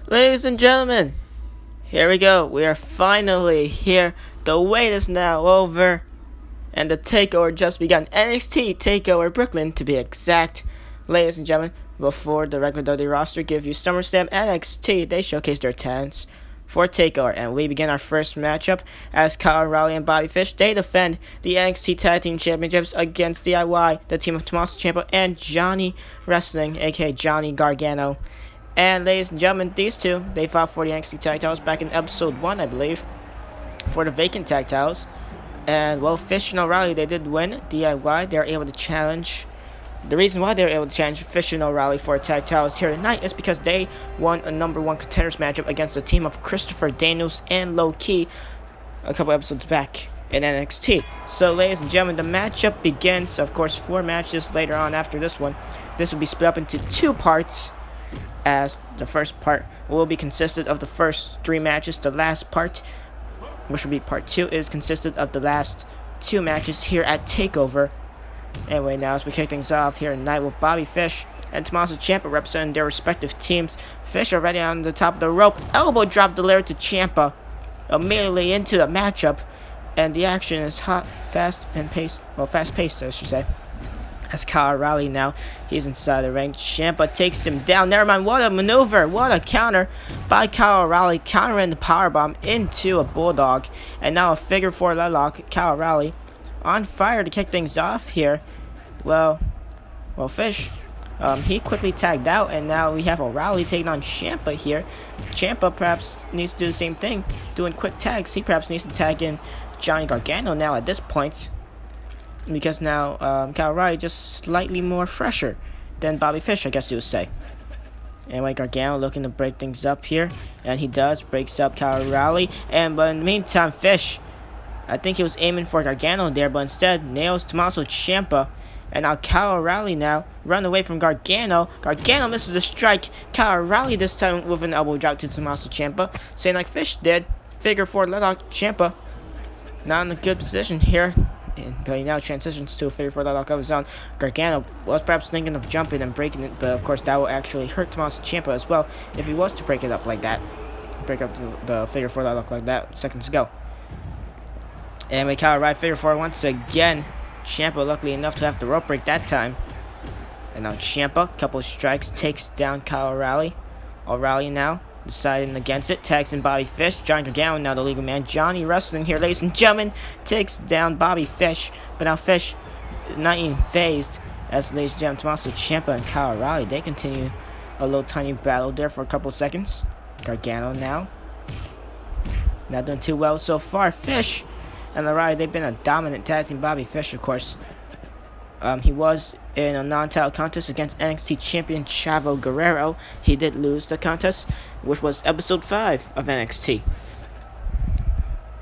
Ladies and gentlemen, here we go. We are finally here. The wait is now over, and the takeover just begun. NXT Takeover Brooklyn, to be exact. Ladies and gentlemen, before the regular WWE roster give you SummerSlam NXT, they showcase their talents for Takeover, and we begin our first matchup as Kyle O'Reilly and Bobby Fish. They defend the NXT Tag Team Championships against DIY, the team of Tommaso Ciampa and Johnny Wrestling, aka Johnny Gargano. And ladies and gentlemen, these two, they fought for the NXT tag titles back in episode 1, I believe, for the vacant tag titles. And, well, Fish and O'Reilly, they did win DIY. They were able to challenge. The reason why they were able to challenge Fish and O'Reilly for tag titles here tonight is because they won a #1 contenders matchup against the team of Christopher Daniels and Low Key a couple episodes back in NXT. So, ladies and gentlemen, the matchup begins. Of course, 4 matches later on after this one. This will be split up into 2 parts, as the first part will be consisted of the first 3 matches. The last part, which will be part 2, is consisted of the last 2 matches here at Takeover. Anyway, now as we kick things off here tonight with Bobby Fish and Tommaso Ciampa representing their respective teams. Fish already on the top of the rope, elbow drop delivered to Ciampa immediately into the matchup, and the action is hot, fast paced, I should say. As Kyle O'Reilly now, he's inside the ring. Ciampa takes him down. Never mind, what a maneuver, what a counter by Kyle O'Reilly, countering the powerbomb into a bulldog. And now a figure 4 leatherlock. Kyle O'Reilly on fire to kick things off here. Well, Fish, he quickly tagged out, and now we have O'Reilly taking on Ciampa here. Ciampa perhaps needs to do the same thing, doing quick tags. He perhaps needs to tag in Johnny Gargano now at this point, because now Kyle O'Reilly just slightly more fresher than Bobby Fish, I guess you would say. Anyway, Gargano looking to break things up here, and he does, breaks up Kyle O'Reilly. But in the meantime, Fish, I think he was aiming for Gargano there, but instead nails Tommaso Ciampa. And now Kyle O'Reilly now run away from Gargano. Gargano misses the strike. Kyle O'Reilly this time with an elbow drop to Tommaso Ciampa, same like Fish did. Figure 4 leatherlock. Ciampa not in a good position here, but he now transitions to a figure 4 leatherlock of his own. Gargano was perhaps thinking of jumping and breaking it, but of course that will actually hurt Tommaso Ciampa as well if he was to break it up like that. Break up the figure 4 leatherlock like that seconds ago. Anyway, Kyle O'Reilly figure 4 once again. Ciampa luckily enough to have the rope break that time. And now Ciampa, couple strikes, takes down Kyle O'Reilly. O'Reilly now deciding against it, tags in Bobby Fish. Johnny Gargano, now the legal man. Johnny Wrestling here, ladies and gentlemen, takes down Bobby Fish. But now Fish not even phased, as ladies and gentlemen, Tommaso Ciampa and Kyle O'Reilly, they continue a little tiny battle there for a couple seconds. Gargano now not doing too well so far. Fish and O'Reilly, they've been a dominant tag team. Bobby Fish, of course, he was in a non-title contest against NXT champion Chavo Guerrero. He did lose the contest, which was episode 5 of NXT.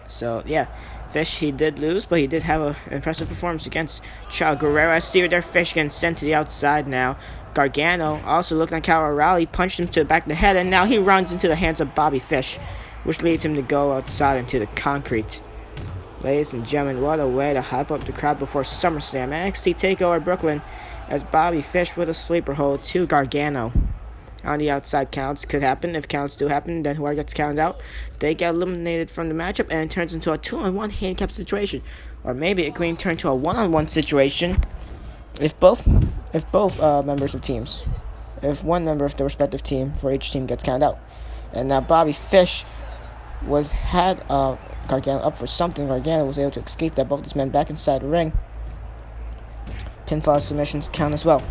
So, yeah, Fish, he did lose, but he did have an impressive performance against Chavo Guerrero. I see there, Fish getting sent to the outside now. Gargano also looked like Kyle O'Reilly, punched him to the back of the head, and now he runs into the hands of Bobby Fish, which leads him to go outside into the concrete. Ladies and gentlemen, what a way to hype up the crowd before SummerSlam. NXT Takeover Brooklyn, as Bobby Fish with a sleeper hold to Gargano. On the outside, counts could happen. If counts do happen, then whoever gets counted out, they get eliminated from the matchup, and it turns into a 2-on-1 handicap situation. Or maybe it can turn to a 1-on-1 situation if both members of teams, if one member of the respective team for each team gets counted out. And now Bobby Fish had Gargano up for something. Gargano was able to escape that. Both these men back inside the ring. Pinfall submissions count as well.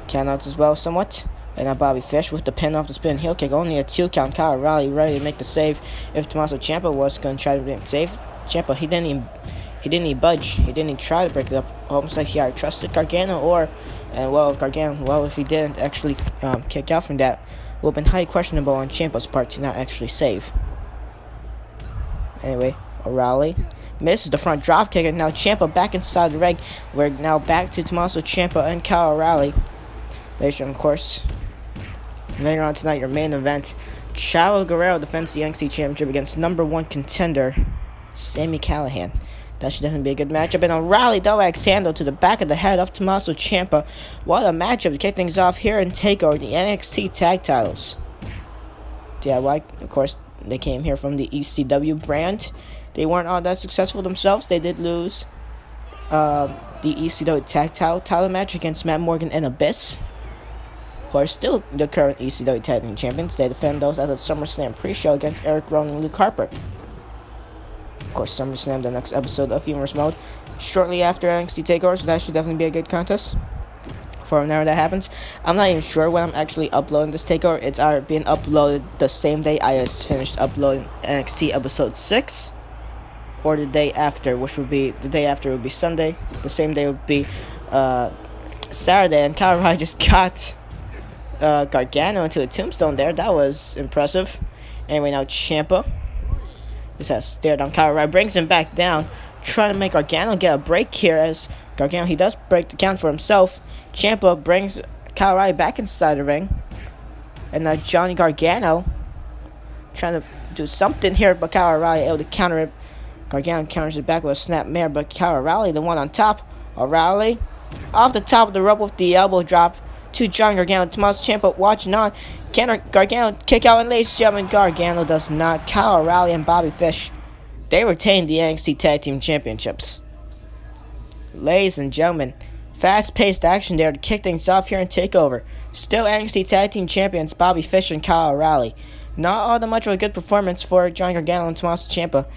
Countouts as well somewhat. And now Bobby Fish with the pin off the spin heel kick. Only a 2 count. Kyle O'Reilly ready to make the save if Tommaso Ciampa was going to try to make the save. Ciampa, he didn't even budge. He didn't even try to break it up. Almost like he either trusted Gargano if he didn't actually kick out from that, it would have been highly questionable on Ciampa's part to not actually save. Anyway, O'Reilly misses the front drop kick, and now Ciampa back inside the ring. We're now back to Tommaso Ciampa and Kyle O'Reilly. Later, of course, later on tonight, your main event, Chavo Guerrero defends the NXT Championship against #1 contender Sami Callihan. That should definitely be a good matchup. And O'Reilly double axe handle to the back of the head of Tommaso Ciampa. What a matchup to kick things off here in Takeover, the NXT Tag Titles. DIY. Of course, they came here from the ECW brand. They weren't all that successful themselves. They did lose the ECW tag title match against Matt Morgan and Abyss, who are still the current ECW tag team champions. They defend those at the SummerSlam pre-show against Eric Rowan and Luke Harper. Of course, SummerSlam, the next episode of Humorous Mode, shortly after NXT TakeOver, so that should definitely be a good contest for whenever that happens. I'm not even sure when I'm actually uploading this TakeOver. It's either being uploaded the same day I just finished uploading NXT episode 6, or the day after, which would be, the day after would be Sunday. The same day would be Saturday, and Kyle O'Reilly just got Gargano into a tombstone there. That was impressive. Anyway, now Ciampa just has stared on Kyle O'Reilly, brings him back down, trying to make Gargano get a break here, as Gargano, he does break the count for himself. Ciampa brings Kyle O'Reilly back inside the ring, and now Johnny Gargano trying to do something here, but Kyle O'Reilly able to counter it. Gargano counters it back with a snap mare, but Kyle O'Reilly, the one on top. O'Reilly off the top of the rope with the elbow drop to Johnny Gargano. Tommaso Ciampa watching on. Can Gargano kick out, and ladies and gentlemen, Gargano does not. Kyle O'Reilly and Bobby Fish, they retain the NXT Tag Team Championships. Ladies and gentlemen, fast-paced action there to kick things off here in TakeOver. Still NXT Tag Team Champions Bobby Fish and Kyle O'Reilly. Not all that much of a good performance for Johnny Gargano and Tommaso Ciampa.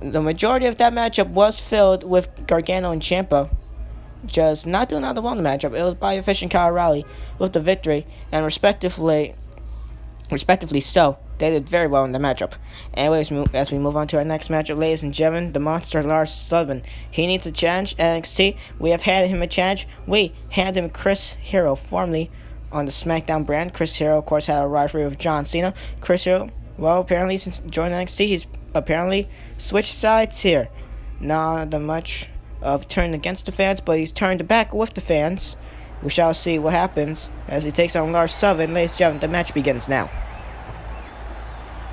The majority of that matchup was filled with Gargano and Ciampa just not doing all the well in the matchup. It was Bobby Fish and Kyle O'Reilly with the victory, and respectively so, they did very well in the matchup. Anyways, as we move on to our next matchup, ladies and gentlemen, the monster Lars Sullivan. He needs a challenge at NXT. We have handed him a challenge. We handed him Chris Hero, formerly on the SmackDown brand. Chris Hero, of course, had a rivalry with John Cena. Chris Hero, well, apparently since joining NXT, he's apparently switched sides here. Not that much of turned against the fans, but he's turned back with the fans. We shall see what happens as he takes on Lars Sullivan. Ladies and gentlemen, the match begins now.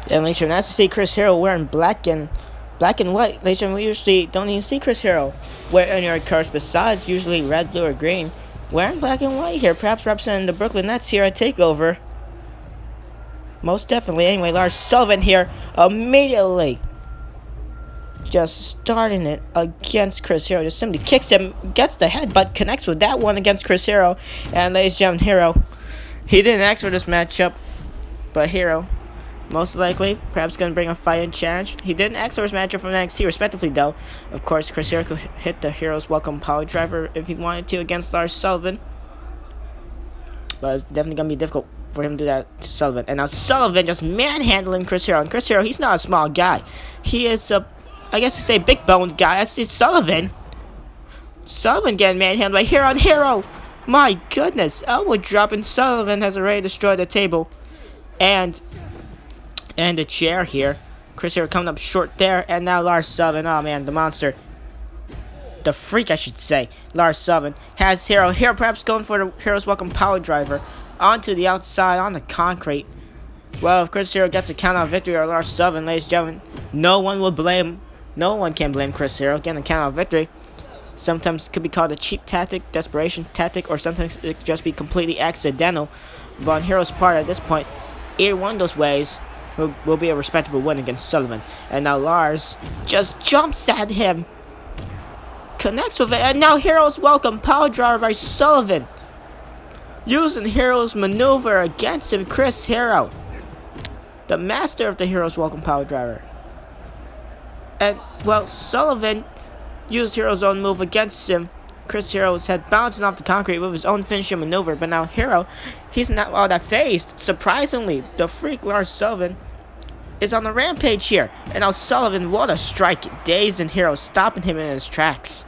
And ladies and gentlemen, nice to see Chris Hero wearing black and white. Ladies and gentlemen, we usually don't even see Chris Hero wear any other colors besides usually red, blue, or green. Wearing black and white here, perhaps representing the Brooklyn Nets here at TakeOver. Most definitely. Anyway, Lars Sullivan here immediately just starting it against Chris Hero. Just simply kicks him, gets the headbutt, connects with that one against Chris Hero. And ladies and gentlemen, Hero, he didn't ask for this matchup, but Hero, most likely, perhaps going to bring a fight-in challenge. He didn't ask for his matchup from NXT, respectively, though. Of course, Chris Hero could hit the Hero's Welcome Power Driver if he wanted to against Lars Sullivan. But it's definitely going to be difficult for him to do that to Sullivan. And now Sullivan just manhandling Chris Hero. And Chris Hero, he's not a small guy. He is a, I guess you say, big boned guy. That's Sullivan. Sullivan getting manhandled by Hero on Hero. My goodness. Elbow drop, and Sullivan has already destroyed the table. And the chair here. Chris Hero coming up short there. And now Lars Sullivan. Oh man, the monster. The freak, I should say. Lars Sullivan has Hero. Hero perhaps going for the Hero's Welcome Power Driver onto the outside on the concrete. Well, if Chris Hero gets a count out victory or Lars Sullivan, ladies and gentlemen, no one can blame Chris Hero getting a count out victory. Sometimes it could be called a cheap tactic, desperation tactic, or sometimes it could just be completely accidental. But on Hero's part at this point, either one of those ways will be a respectable win against Sullivan. And now Lars just jumps at him, connects with it, and now Hero's Welcome Power Driver by Sullivan. Using Hero's maneuver against him, Chris Hero, the master of the Hero's Welcome Power Driver. And, well, Sullivan used Hero's own move against him. Chris Hero's head bouncing off the concrete with his own finishing maneuver. But now Hero, he's not all that phased. Surprisingly, the freak Lars Sullivan is on the rampage here. And now Sullivan, what a strike. Dazing Hero, stopping him in his tracks.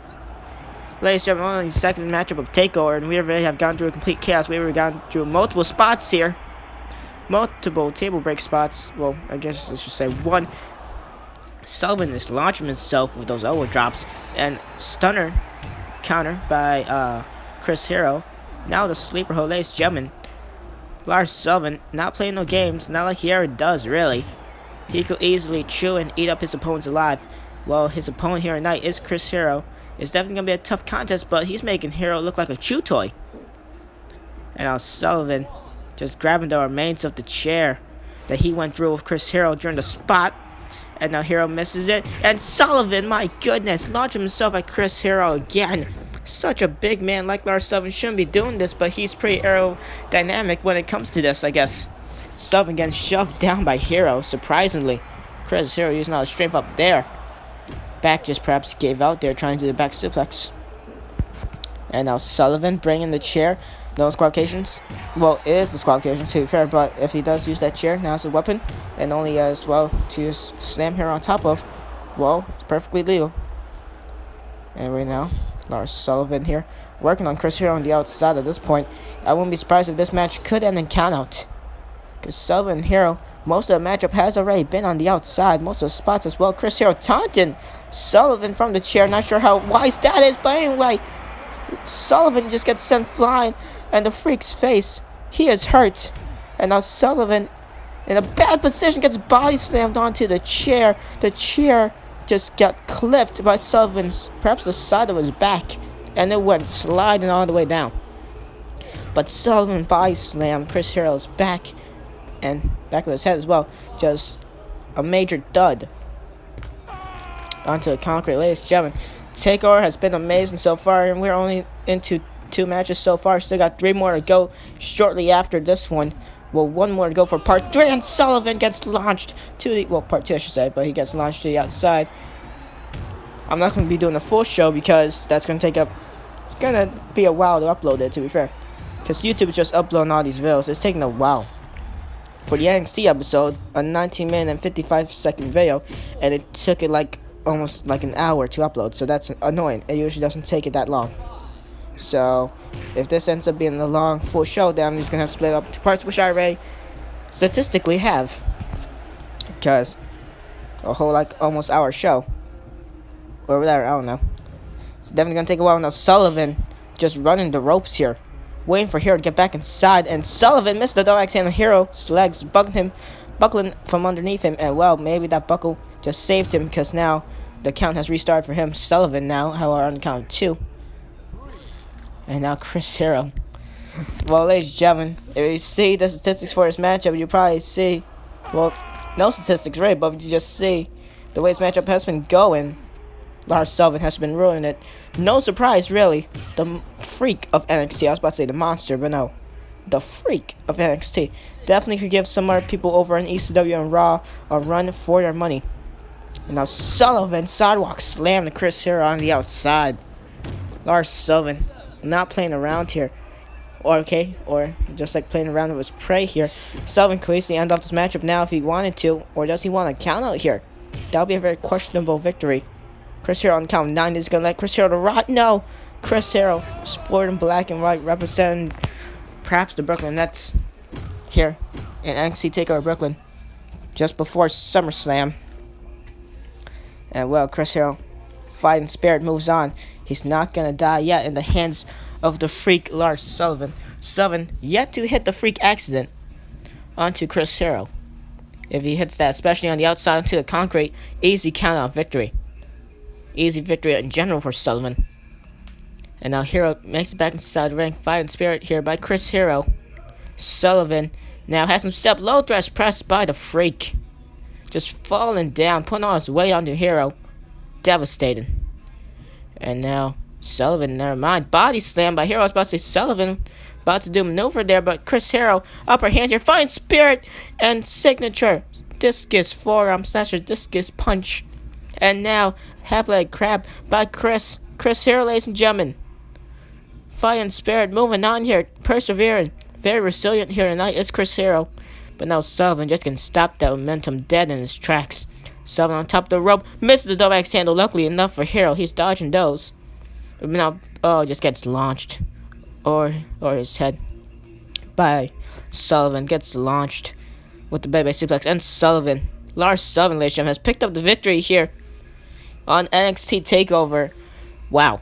Ladies and gentlemen, only the second matchup of TakeOver, and we already have gone through a complete chaos. We already gone through multiple spots here. Multiple table break spots. Well, I guess I should say one. Sullivan is launching himself with those elbow drops. And stunner counter by Chris Hero. Now the sleeper hold, ladies and gentlemen. Lars Sullivan not playing no games, not like he ever does, really. He could easily chew and eat up his opponents alive. Well, his opponent here tonight is Chris Hero. It's definitely going to be a tough contest, but he's making Hero look like a chew toy. And now Sullivan just grabbing the remains of the chair that he went through with Chris Hero during the spot. And now Hero misses it. And Sullivan, my goodness, launched himself at Chris Hero again. Such a big man like Lars Sullivan shouldn't be doing this, but he's pretty aerodynamic when it comes to this, I guess. Sullivan getting shoved down by Hero, surprisingly. Chris Hero using all his strength up there. Back just perhaps gave out there trying to do the back suplex. And now Sullivan bringing the chair. No disqualifications. Well, it is disqualification to be fair, but if he does use that chair now as a weapon, and only as well to just slam Hero on top of, well, it's perfectly legal. And right now, Lars Sullivan here working on Chris Hero on the outside at this point. I wouldn't be surprised if this match could end in countout. Because Sullivan and Hero, most of the matchup has already been on the outside. Most of the spots as well. Chris Hero taunting Sullivan from the chair. Not sure how wise that is, but anyway, Sullivan just gets sent flying. And the Freak's face, he is hurt. And now Sullivan, in a bad position, gets body slammed onto the chair. The chair just got clipped by Sullivan's, perhaps the side of his back. And it went sliding all the way down. But Sullivan body slammed Chris Hero's back. And back of his head as well. Just a major dud onto the concrete. Ladies and gentlemen, Takeover has been amazing so far. And we're only into 2 matches so far. Still got 3 more to go shortly after this one. Well, 1 more to go for part 3. And Sullivan gets launched to the... Well, part 2 I should say. But he gets launched to the outside. I'm not going to be doing a full show because that's going to take up... It's going to be a while to upload it, to be fair. Because YouTube is just uploading all these videos. It's taking a while. For the NXT episode, a 19-minute and 55-second video. And it took it like almost like an hour to upload. So that's annoying. It usually doesn't take it that long. So, if this ends up being a long, full show, then I'm just going to have to split it up into parts, which I already statistically have. Because a whole, like, almost hour show. Or whatever, I don't know. It's definitely going to take a while. Now, Sullivan just running the ropes here. Waiting for Hero to get back inside. And Sullivan missed the double axe handle. Hero's legs buckling from underneath him. And, well, maybe that buckle just saved him. Because now the count has restarted for him. Sullivan now, however, on the count of 2. And now Chris Hero. Well, ladies and gentlemen, if you see the statistics for this matchup, you probably see, well, no statistics really, but you just see the way this matchup has been going. Lars Sullivan has been ruining it. No surprise, really. The Freak of NXT. I was about to say the monster, but no. The Freak of NXT. Definitely could give some more people over in ECW and Raw a run for their money. And now Sullivan sidewalk slammed to Chris Hero on the outside. Lars Sullivan. Not playing around here. Or just like playing around with his prey here. Sullivan could easily end off this matchup now if he wanted to. Or does he want to count out here? That would be a very questionable victory. Chris Hero on count of 9 is going to let Chris Hero to rot. No! Chris Hero, sporting black and white, representing perhaps the Brooklyn Nets here in NXT TakeOver Brooklyn. Just before SummerSlam. And well, Chris Hero, fighting spirit, moves on. He's not going to die yet in the hands of the Freak Lars Sullivan. Sullivan yet to hit the Freak accident onto Chris Hero. If he hits that, especially on the outside onto the concrete, easy count out victory. Easy victory in general for Sullivan. And now Hero makes it back inside the ring. Fighting spirit here by Chris Hero. Sullivan now has himself low dress pressed by the Freak. Just falling down, putting all his weight onto Hero. Devastating. And now, Sullivan, never mind. Body slam by Hero. I was about to say Sullivan about to do a maneuver there, but Chris Hero, upper hand here, fine spirit, and signature discus forearm slasher, discus punch. And now, half-leg crab by Chris Hero, ladies and gentlemen. Fighting spirit, moving on here, persevering, very resilient here tonight is Chris Hero. But now Sullivan just can stop that momentum dead in his tracks. Sullivan on top of the rope, misses the double axe handle. Luckily enough for Hero, he's dodging those. But now, just gets launched, or his head by Sullivan gets launched with the baby suplex. And Sullivan, Lars Sullivan, ladies and gentlemen, has picked up the victory here on NXT TakeOver. Wow,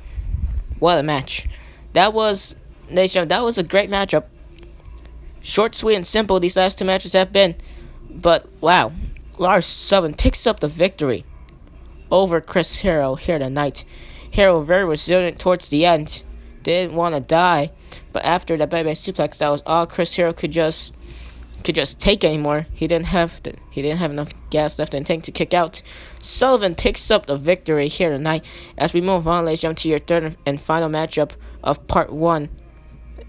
what a match! That was, ladies and gentlemen, that was a great matchup. Short, sweet, and simple these last 2 matches have been, but wow. Lars Sullivan picks up the victory over Chris Hero here tonight. Hero very resilient towards the end. Didn't want to die. But after that baby suplex, that was all Chris Hero could just could just take anymore. He didn't have enough gas left in the tank to kick out. Sullivan picks up the victory here tonight. As we move on, ladies and gentlemen, to your third and final matchup of part 1.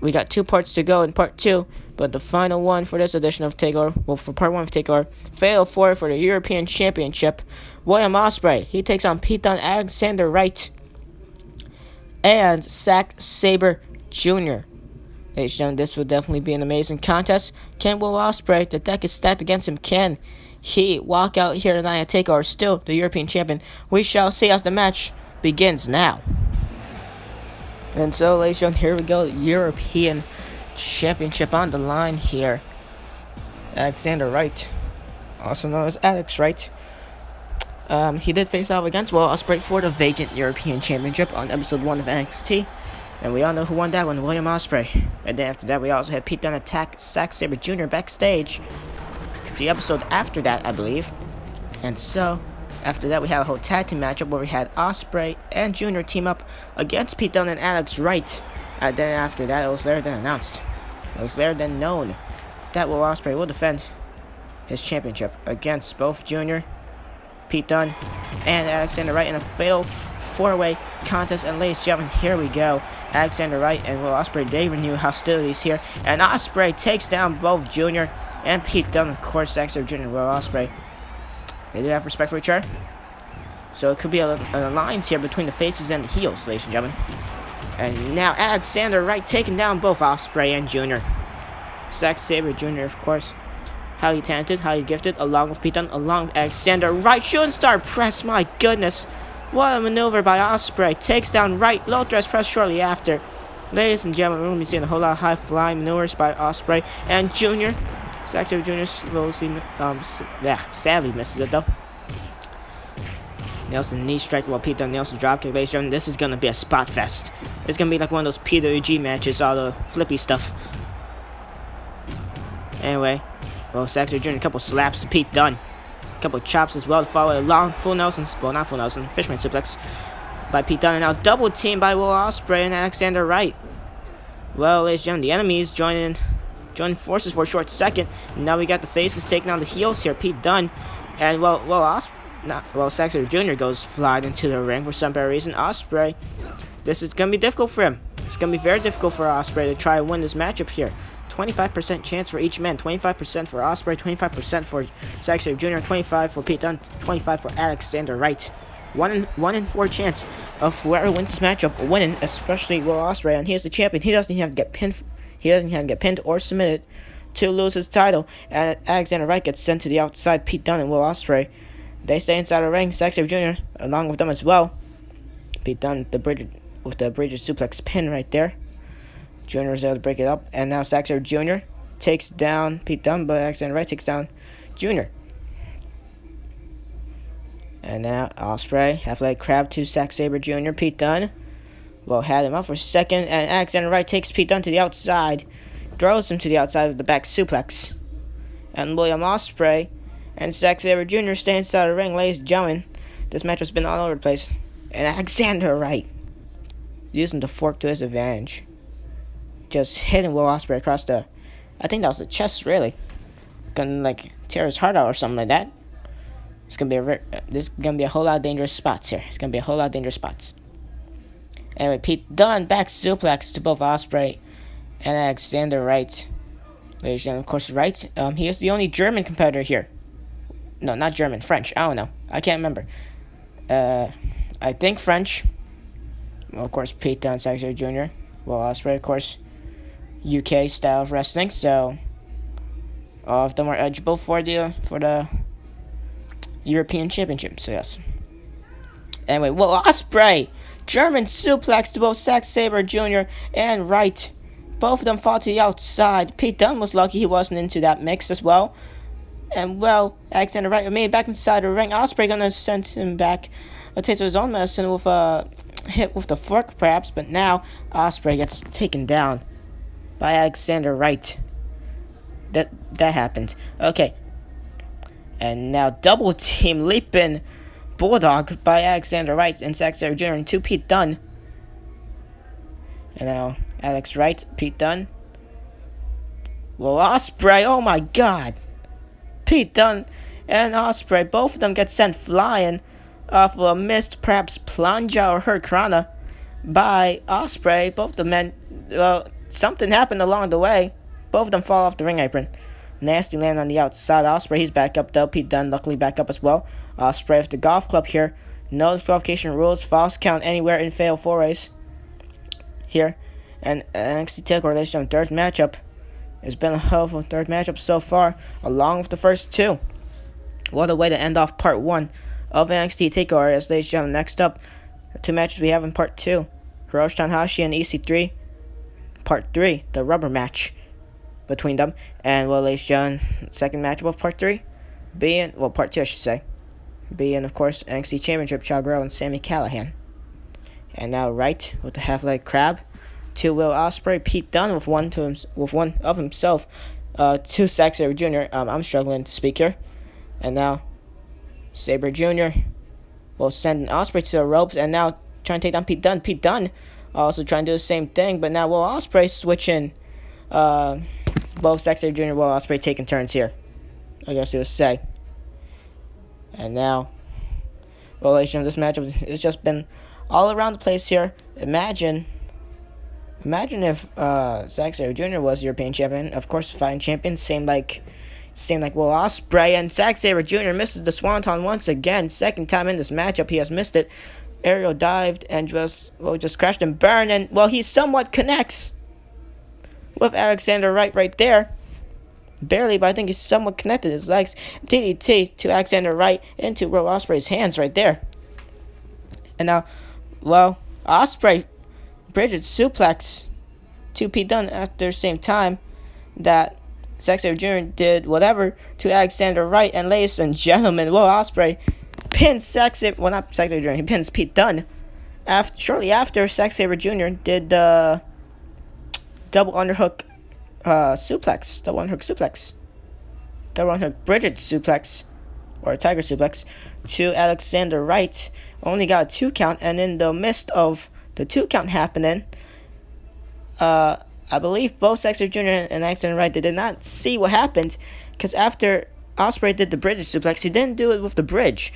We got 2 parts to go in part 2, but the final one for this edition of Takeover, well, for part 1 of Takeover, Fatal 4 for the European Championship. William Ospreay, he takes on Pete Dunne, Alexander Wright, and Zack Sabre Jr. Ladies and gentlemen, this will definitely be an amazing contest. Can Will Ospreay, the deck is stacked against him, can he walk out here tonight at Takeover, still the European champion? We shall see as the match begins now. And so, ladies and gentlemen, here we go. European Championship on the line here. Alexander Wright, also known as Alex Wright. He did face off against Will Ospreay for the vacant European Championship on episode 1 of NXT. And we all know who won that one, William Ospreay. And then after that, we also had Pete Dunne attack Zack Sabre Jr. backstage. The episode after that, I believe. And so, after that, we had a whole tag team matchup where we had Ospreay and Jr. team up against Pete Dunne and Alex Wright. And then after that, it was there then announced. It was there then known that Will Ospreay will defend his championship against both Jr., Pete Dunne, and Alexander Wright in a fatal 4-way contest. And ladies and gentlemen, here we go. Alexander Wright and Will Ospreay, they renew hostilities here. And Ospreay takes down both Jr. and Pete Dunne. Of course, Zack Sabre Jr. and Will Ospreay, they do have respect for each other. So it could be an alliance here between the faces and the heels, ladies and gentlemen. And now Alexander Wright taking down both Ospreay and Jr. Zack Sabre Jr., of course, highly talented, highly gifted, along with Pete Dunne, along with Alexander Wright. Shooting star press, my goodness. What a maneuver by Ospreay. Takes down Wright, low dress press shortly after. Ladies and gentlemen, we're going to be seeing a whole lot of high-flying maneuvers by Ospreay and Jr. Zack Sabre Jr. sadly misses it though. Nails the knee strike while Pete Dunne nails the dropkick. Ladies and gentlemen, this is going to be a spot fest. It's going to be like one of those PWG matches, all the flippy stuff. Anyway, well, Zack Sabre Jr. a couple slaps to Pete Dunne. A couple chops as well to follow a long full Nelson, well, not full Nelson, Fishman suplex by Pete Dunne. And now double team by Will Ospreay and Alexander Wright. Well, ladies and gentlemen, the enemies joining forces for a short second. And now we got the faces taking on the heels here, Pete Dunne. And Zack Sabre Jr. goes flying into the ring for some bad reason. Ospreay, this is going to be difficult for him. It's going to be very difficult for Ospreay to try and win this matchup here. 25% chance for each man. 25% for Ospreay, 25% for Zack Sabre Jr., 25 for Pete Dunne, 25 for Alexander Wright. 1 in 4 chance of whoever wins this matchup winning, especially Will Ospreay, and he's the champion. He doesn't have to get pinned. He doesn't have to get pinned or submitted to lose his title. And Alexander Wright gets sent to the outside. Pete Dunne and Will Ospreay, they stay inside the ring. Zack Sabre Jr. along with them as well. Pete Dunne with the Bridget suplex pin right there. Jr. is able to break it up, and now Zack Sabre Jr. takes down Pete Dunne, but Alexander Wright takes down Jr. And now Ospreay, half-leg crab to Zack Sabre Jr. Pete Dunne will had him up for a second, and Alexander Wright takes Pete Dunne to the outside, throws him to the outside of the back suplex. And William Ospreay and Zack Sabre Jr. stay inside the ring, ladies and gentlemen. This match has been all over the place. And Alexander Wright using the fork to his advantage. Just hitting Will Ospreay across the, I think that was the chest, really. Gonna like tear his heart out or something like that. It's gonna be this is gonna be a whole lot of dangerous spots here. It's gonna be a whole lot of dangerous spots. Anyway, Pete Dunne back suplex to both Ospreay and Alexander Wright. Ladies and gentlemen, of course, Wright. He is the only German competitor here. No, not German, French. I don't know. I can't remember. I think French. Well, of course, Pete Dunne, Zack Sabre Jr. Will Ospreay, of course, UK style of wrestling, so all of them are eligible for the European Championship, so yes. Anyway, Will Ospreay, German suplex to both Zack Sabre Jr. and Wright. Both of them fall to the outside. Pete Dunne was lucky he wasn't into that mix as well. And well, Alexander Wright made it back inside the ring. Ospreay gonna send him back a taste of his own medicine with a hit with the fork perhaps, but now Ospreay gets taken down by Alexander Wright. That happened. Okay. And now double team leaping bulldog by Alexander Wright and Zack Sabre Jr. and to Pete Dunne. And now Alex Wright, Pete Dunne. Well, Ospreay, oh my god. Pete Dunne and Ospreay, both of them get sent flying off of a missed perhaps plunja or hurricanrana by Ospreay. Both the men, well, something happened along the way. Both of them fall off the ring apron. Nasty land on the outside. Ospreay, he's back up though. Pete Dunne, luckily back up as well. Ospreay with the golf club here. No disqualification rules. False count anywhere in fatal four-ways here. And NXT Takeover, ladies and gentlemen, third matchup. It's been a hell of a third matchup so far, along with the first two. What a way to end off part one of NXT Takeover. As ladies and gentlemen, next up, the two matches we have in part two. Hiroshi Tanahashi and EC3. Part three, the rubber match between them. And, well, ladies and gentlemen, second matchup of part three being, well, part two, I should say, being, of course, NXT Championship, Chad Guerrero and Sami Callihan. And now, right, with the half-leg crab, to Will Ospreay, Pete Dunne with one of himself, to Zack Sabre Jr. I'm struggling to speak here. And now, Sabre Jr. will send Ospreay to the ropes, and now trying to take down Pete Dunne. Pete Dunne also trying to do the same thing, but now Will Ospreay switching, both Zack Sabre Jr. and Will Ospreay taking turns here, I guess you would say. And now, well, ladies and gentlemen, this matchup has just been all around the place here. Imagine if Zack Sabre Jr. was European champion, of course, fighting champion, same like Will Ospreay, and Zack Sabre Jr. misses the Swanton once again. Second time in this matchup, he has missed it. Aerial dived and just crashed and burned, and, well, he somewhat connects with Alexander right there. Barely, but I think he's somewhat connected. His legs, DDT to Alexander Wright into Will Ospreay's hands right there. And now, well, Ospreay Bridget suplex to Pete Dunne after the same time that Zack Sabre Jr. did whatever to Alexander Wright. And ladies and gentlemen, Will Ospreay pins Zack Sabre, well, not Zack Sabre Jr., he pins Pete Dunne shortly after Zack Sabre Jr. did the double underhook suplex, double underhook Bridget suplex, or Tiger suplex, to Alexander Wright. Only got a 2 count, and in the midst of the 2 count happening, I believe both Zack Sabre Jr. and Alexander Wright, they did not see what happened, because after Ospreay did the bridge suplex, he didn't do it with the bridge.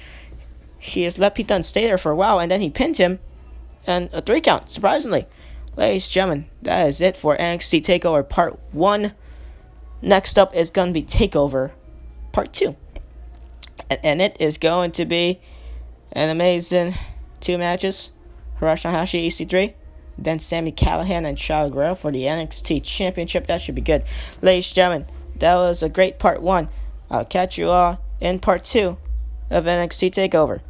He just let Pete Dunne stay there for a while, and then he pinned him, and a 3 count, surprisingly. Ladies and gentlemen, that is it for NXT TakeOver Part 1. Next up is going to be TakeOver Part 2. And it is going to be an amazing 2 matches. Hiroshi Tanahashi, EC3. Then Sami Callihan and Chad Guerrero for the NXT Championship. That should be good. Ladies and gentlemen, that was a great Part 1. I'll catch you all in Part 2 of NXT TakeOver.